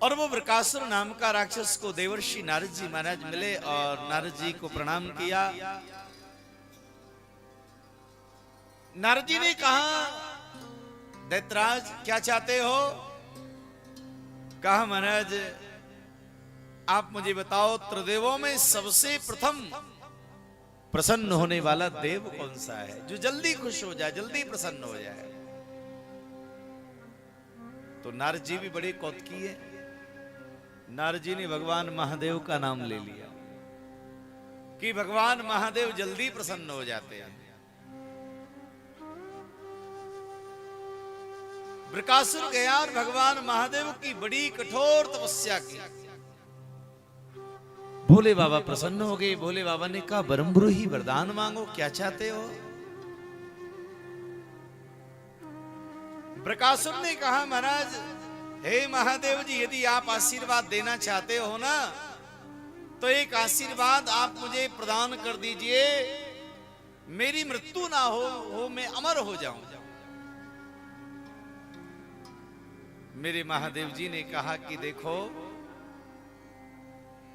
और वो वृकासुर नाम का राक्षस को देवर्षि नारद जी महाराज मिले और नारद जी को प्रणाम किया। नारद जी ने कहा, दैत्यराज क्या चाहते हो? कहा, महाराज आप मुझे बताओ, त्रिदेवों में सबसे प्रथम प्रसन्न होने वाला देव कौन सा है, जो जल्दी खुश हो जाए, जल्दी प्रसन्न हो जाए? तो नारद जी भी बड़े कौतुकी है। नारद जी ने भगवान महादेव का नाम ले लिया कि भगवान महादेव जल्दी प्रसन्न हो जाते हैं। वृकासुर गया और भगवान महादेव की बड़ी कठोर तपस्या की। भोले बाबा प्रसन्न हो गए। भोले बाबा ने कहा, बरम्बरू ही वरदान मांगो, क्या चाहते हो? वृकासुर ने कहा, महाराज हे महादेव जी, यदि आप आशीर्वाद देना चाहते हो ना, तो एक आशीर्वाद आप मुझे प्रदान कर दीजिए, मेरी मृत्यु ना हो मैं अमर हो जाऊं। मेरे महादेव जी ने कहा कि देखो,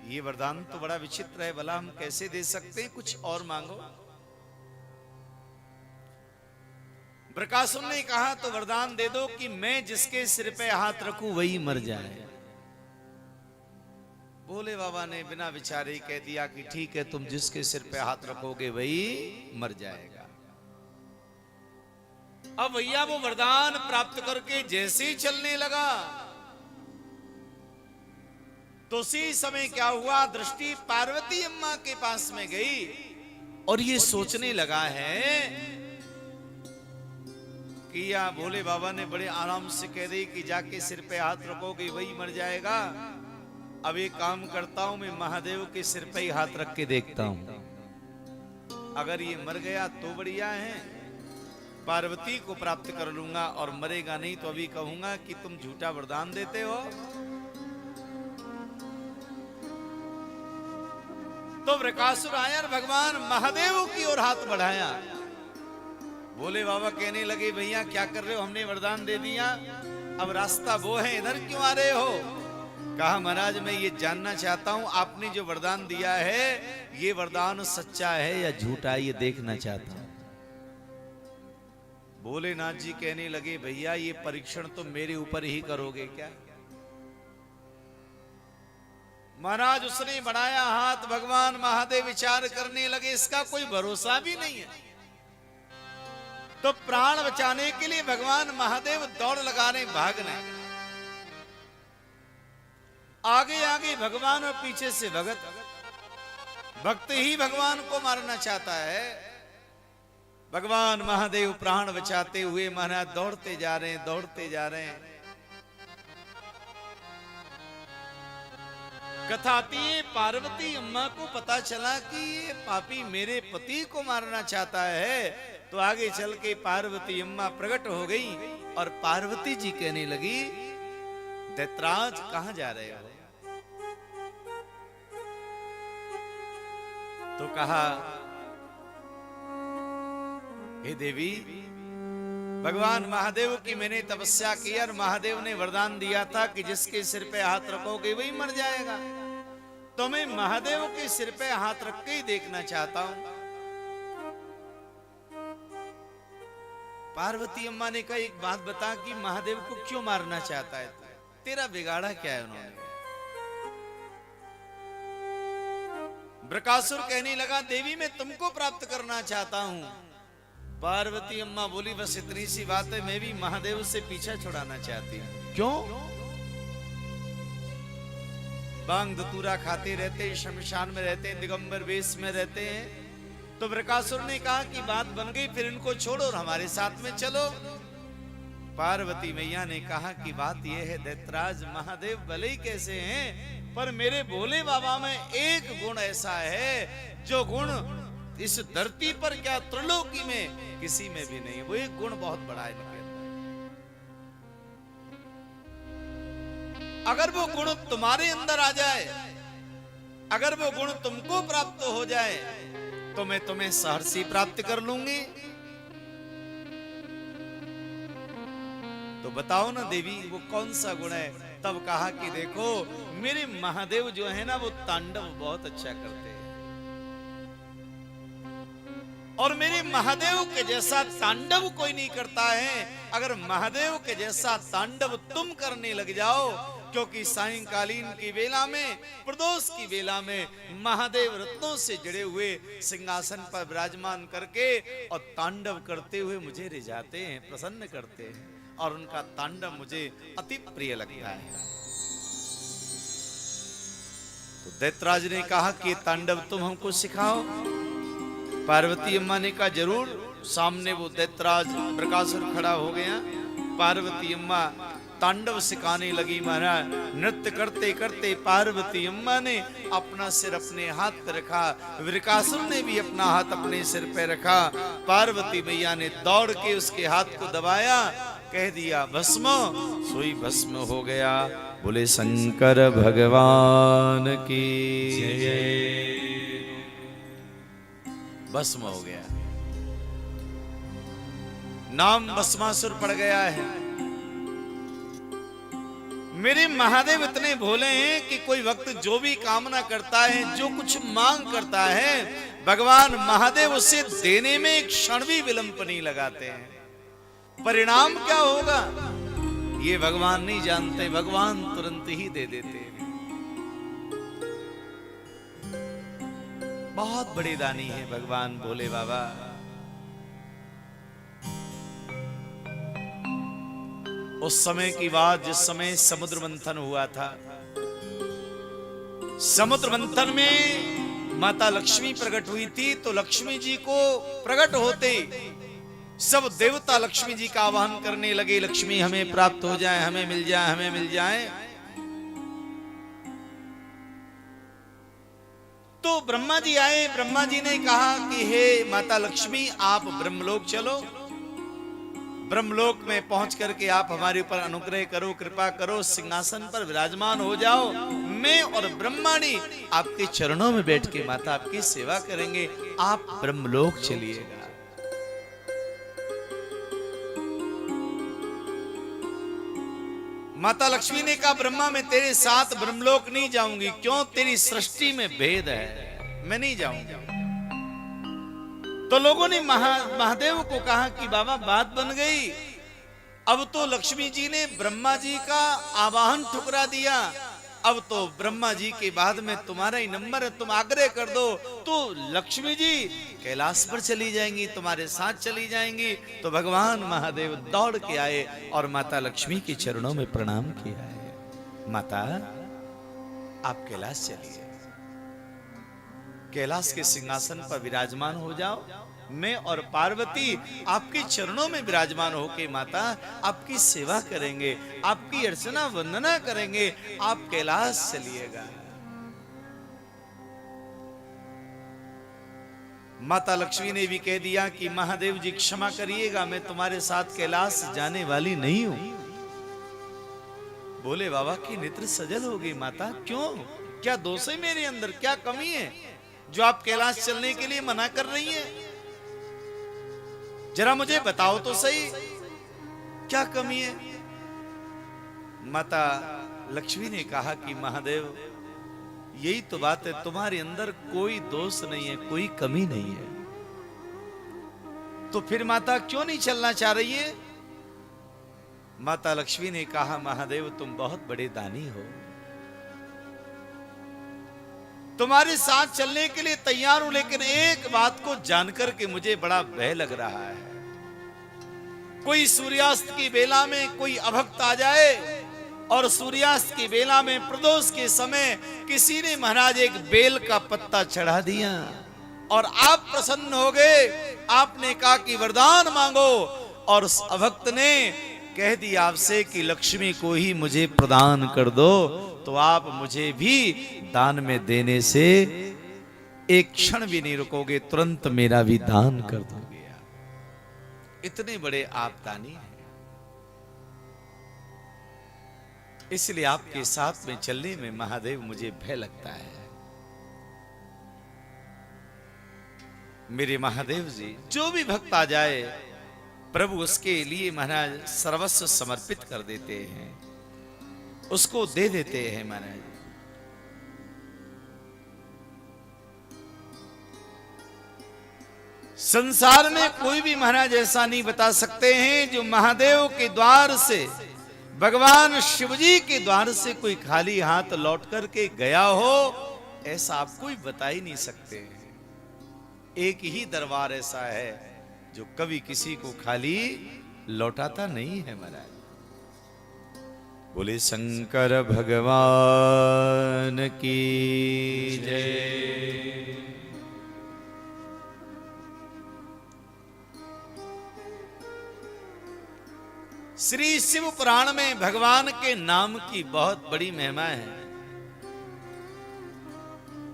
ये वरदान तो बड़ा विचित्र है, भला हम कैसे दे सकते हैं, कुछ और मांगो। वृकासुर ने कहा, तो वरदान दे दो कि मैं जिसके सिर पे हाथ रखूं वही मर जाए। भोले बाबा ने बिना विचारे कह दिया कि ठीक है, तुम जिसके सिर पे हाथ रखोगे वही मर जाएगा। अब भैया वो वरदान प्राप्त करके जैसे ही चलने लगा, तो उसी समय क्या हुआ, दृष्टि पार्वती अम्मा के पास में गई और ये सोचने लगा है कि या भोले बाबा ने बड़े आराम से कह दी कि जाके सिर पे हाथ रखोगे वही मर जाएगा। अब एक काम करता हूं, मैं महादेव के सिर पे ही हाथ रख के देखता हूं, अगर ये मर गया तो बढ़िया है, पार्वती को प्राप्त कर लूंगा, और मरेगा नहीं तो अभी कहूंगा कि तुम झूठा वरदान देते हो। तो वृकासुर आया और भगवान महादेव की ओर हाथ बढ़ाया। भोले बाबा कहने लगे, भैया क्या कर रहे हो, हमने वरदान दे दिया, अब रास्ता वो है, इधर क्यों आ रहे हो? कहा, महाराज मैं ये जानना चाहता हूं, आपने जो वरदान दिया है ये वरदान सच्चा है या झूठा, ये देखना चाहता हूं। भोलेनाथ जी कहने लगे, भैया ये परीक्षण तो मेरे ऊपर ही करोगे क्या? महाराज उसने बढ़ाया हाथ, भगवान महादेव विचार करने लगे, इसका कोई भरोसा भी नहीं है। तो प्राण बचाने के लिए भगवान महादेव दौड़ लगाने, भागने, आगे आगे भगवान और पीछे से भगत। भक्त ही भगवान को मारना चाहता है। भगवान महादेव प्राण बचाते हुए महाराज दौड़ते जा रहे हैं, दौड़ते जा रहे हैं। कथाती है, पार्वती अम्मा को पता चला कि ये पापी मेरे पति को मारना चाहता है, तो आगे चल के पार्वती अम्मा प्रकट हो गई और पार्वती जी कहने लगी, दैत्यराज कहां जा रहे हो? तो कहा, हे देवी, भगवान महादेव की मैंने तपस्या की और महादेव ने वरदान दिया था कि जिसके सिर पे हाथ रखोगे वही मर जाएगा, तो मैं महादेव के सिर पे हाथ रख के ही देखना चाहता हूं। पार्वती अम्मा ने कहा, एक बात बता कि महादेव को क्यों मारना चाहता है, तेरा बिगाड़ा क्या है उन्होंने? वृकासुर कहने लगा, देवी मैं तुमको प्राप्त करना चाहता हूं। पार्वती अम्मा बोली, बस इतनी सी बात है, मैं भी महादेव से पीछा छुड़ाना चाहती हूं। क्यों? बांग धतूरा खाते रहते, शमशान में रहते, दिगंबर वेश में रहते हैं। तो वृकासुर ने कहा कि बात बन गई, फिर इनको छोड़ो और हमारे साथ में चलो। पार्वती मैया ने कहा कि बात यह है दैत्यराज, महादेव भले ही कैसे हैं, पर मेरे भोले बाबा में एक गुण ऐसा है जो गुण इस धरती पर क्या त्रिलोकी में किसी में भी नहीं। वो एक गुण बहुत बड़ा है इनके अंदर। अगर वो गुण तुम्हारे अंदर आ जाए, अगर वो गुण तुमको प्राप्त हो जाए, तो मैं तुम्हें सहर्षि प्राप्त कर लूंगी। तो बताओ ना देवी वो कौन सा गुण है। तब कहा कि देखो मेरे महादेव जो है ना वो तांडव बहुत अच्छा करते हैं, और मेरे महादेव के जैसा तांडव कोई नहीं करता है। अगर महादेव के जैसा तांडव तुम करने लग जाओ, क्योंकि सायंकालीन की वेला में, प्रदोष की वेला में महादेव रत्नों से जड़े हुए सिंहासन पर विराजमान करके और तांडव करते हुए मुझे रिझाते हैं, प्रसन्न करते हैं, और उनका तांडव मुझे अति प्रिय लगता है। तो दैत्यराज ने कहा कि तांडव तुम हमको सिखाओ। पार्वती अम्मा ने कहा जरूर। सामने वो दैत्यराज बृकासुर खड़ा हो गया। पार्वती अम्मा तांडव सिखाने लगी। महाराज नृत्य करते करते पार्वती अम्मा ने अपना सिर अपने हाथ पर रखा, बृकासुर ने भी अपना हाथ अपने सिर पे रखा। पार्वती मैया ने दौड़ के उसके हाथ को दबाया, कह दिया भस्म, सोई भस्म हो गया। बोले शंकर भगवान की जय। भस्म हो गया, नाम भस्मासुर पड़ गया है। मेरे महादेव इतने भोले हैं कि कोई वक्त जो भी कामना करता है, जो कुछ मांग करता है, भगवान महादेव उसे देने में एक क्षण भी विलंब नहीं लगाते हैं। परिणाम क्या होगा ये भगवान नहीं जानते, भगवान तुरंत ही दे देते हैं। बहुत बड़े दानी है भगवान भोले बाबा। उस समय की बात जिस समय समुद्र मंथन हुआ था, समुद्र मंथन में माता लक्ष्मी प्रकट हुई थी। तो लक्ष्मी जी को प्रकट होते सब देवता लक्ष्मी जी का आह्वान करने लगे, लक्ष्मी हमें प्राप्त हो जाए, हमें मिल जाए, हमें मिल जाए। तो ब्रह्मा जी आए। ब्रह्मा जी ने कहा कि हे माता लक्ष्मी आप ब्रह्मलोक चलो, ब्रह्मलोक में पहुंच करके आप हमारे ऊपर अनुग्रह करो, कृपा करो, सिंहासन पर विराजमान हो जाओ। मैं और ब्रह्माणी आपके चरणों में बैठ के माता आपकी सेवा करेंगे, आप ब्रह्मलोक चलिएगा। माता लक्ष्मी ने कहा ब्रह्मा मैं तेरे साथ ब्रह्मलोक नहीं जाऊंगी। क्यों? तेरी सृष्टि में भेद है, मैं नहीं जाऊंगा। तो लोगों ने महादेव को कहा कि बाबा बात बन गई। अब तो लक्ष्मी जी ने ब्रह्मा जी का आवाहन ठुकरा दिया। अब तो ब्रह्मा जी के बाद में तुम्हारा ही नंबर है, तुम आग्रह कर दो तो लक्ष्मी जी कैलाश पर चली जाएंगी, तुम्हारे साथ चली जाएंगी। तो भगवान महादेव दौड़ के आए और माता लक्ष्मी के चरणों में प्रणाम किया है। माता आप कैलाश चलिए, कैलाश के सिंहासन पर विराजमान हो जाओ। मैं और पार्वती आपके चरणों में विराजमान होके माता आपकी सेवा करेंगे, आपकी अर्चना वंदना करेंगे, आप कैलाश चलिएगा। माता लक्ष्मी ने भी कह दिया कि महादेव जी क्षमा करिएगा, मैं तुम्हारे साथ कैलाश जाने वाली नहीं हूं। बोले बाबा की नेत्र सजल हो गई। माता क्यों, क्या दोष है मेरे अंदर, क्या कमी है जो आप कैलाश चलने के लिए मना कर रही हैं? जरा मुझे बताओ तो सही, क्या कमी है? माता लक्ष्मी ने कहा कि महादेव यही तो बात है, तुम्हारे अंदर कोई दोष नहीं है, कोई कमी नहीं है। तो फिर माता क्यों नहीं चलना चाह रही है? माता लक्ष्मी ने कहा महादेव तुम बहुत बड़े दानी हो, तुम्हारे साथ चलने के लिए तैयार हूं, लेकिन एक बात को जानकर के मुझे बड़ा भय लग रहा है। कोई सूर्यास्त की बेला में कोई अभक्त आ जाए और सूर्यास्त की बेला में प्रदोष के समय किसी ने महाराज एक बेल का पत्ता चढ़ा दिया और आप प्रसन्न हो गए। आपने कहा कि वरदान मांगो, और उस अभक्त ने कह दिया आपसे कि लक्ष्मी को ही मुझे प्रदान कर दो, तो आप मुझे भी दान में देने से एक क्षण भी नहीं रुकोगे, तुरंत मेरा भी दान कर दोगे। इतने बड़े आप दानी हैं, इसलिए आपके साथ में चलने में महादेव मुझे भय लगता है। मेरे महादेव जी जो भी भक्त आ जाए प्रभु उसके लिए महाराज सर्वस्व समर्पित कर देते हैं, उसको दे देते हैं महाराज। संसार में कोई भी महाराज ऐसा नहीं बता सकते हैं जो महादेव के द्वार से, भगवान शिवजी के द्वार से कोई खाली हाथ लौट करके गया हो, ऐसा आप कोई बता ही नहीं सकते हैं। एक ही दरबार ऐसा है जो कभी किसी को खाली लौटाता नहीं है महाराज। बोले शंकर भगवान की जय। श्री शिव पुराण में भगवान के नाम की बहुत बड़ी महिमा है।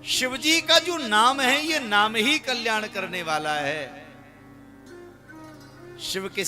शिव जी का जो नाम है, ये नाम ही कल्याण करने वाला है। शिव किसे